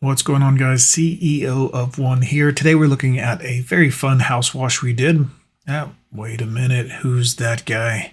What's going on, guys? CEO of One here. Today we're looking at a very fun house wash we did. Wait a minute. Who's that guy?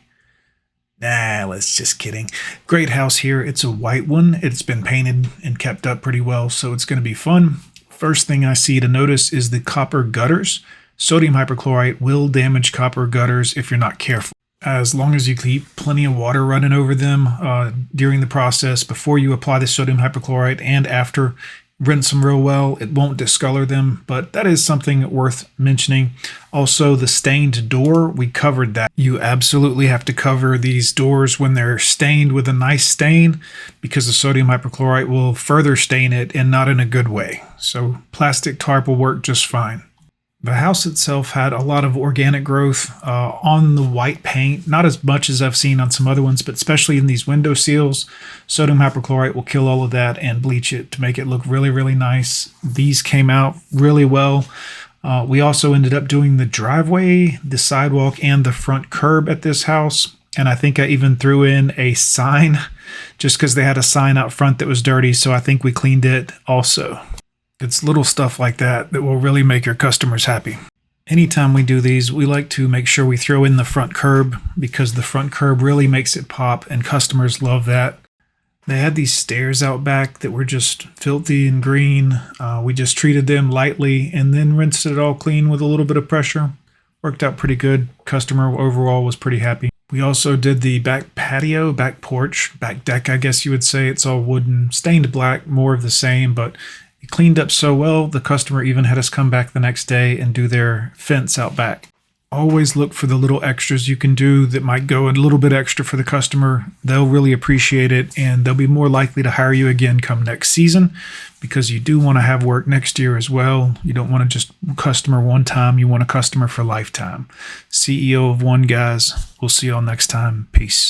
Let's just kidding. Great house here. It's a white one. It's been painted and kept up pretty well, so it's going to be fun. First thing I see to notice is the copper gutters. Sodium hypochlorite will damage copper gutters if you're not careful. As long as you keep plenty of water running over them during the process, before you apply the sodium hypochlorite and after, rinse them real well. It won't discolor them, but that is something worth mentioning. Also, the stained door, we covered that. You absolutely have to cover these doors when they're stained with a nice stain, because the sodium hypochlorite will further stain it, and not in a good way. So plastic tarp will work just fine. The house itself had a lot of organic growth on the white paint, not as much as I've seen on some other ones, but especially in these window seals. Sodium hypochlorite will kill all of that and bleach it to make it look really, really nice. These came out really well. We also ended up doing the driveway, the sidewalk, and the front curb at this house. And I think I even threw in a sign just because they had a sign out front that was dirty. So I think we cleaned it also. It's little stuff like that that will really make your customers happy. Anytime we do these, we like to make sure we throw in the front curb, because the front curb really makes it pop and customers love that. They had these stairs out back that were just filthy and green. We just treated them lightly and then rinsed it all clean with a little bit of pressure. Worked out pretty good. Customer overall was pretty happy. We also did the back patio, back porch, back deck, I guess you would say. It's all wooden, stained black, more of the same, but it cleaned up so well, the customer even had us come back the next day and do their fence out back. Always look for the little extras you can do that might go a little bit extra for the customer. They'll really appreciate it, and they'll be more likely to hire you again come next season, because you do want to have work next year as well. You don't want to just customer one time. You want a customer for lifetime. CEO of One, guys. We'll see y'all next time. Peace.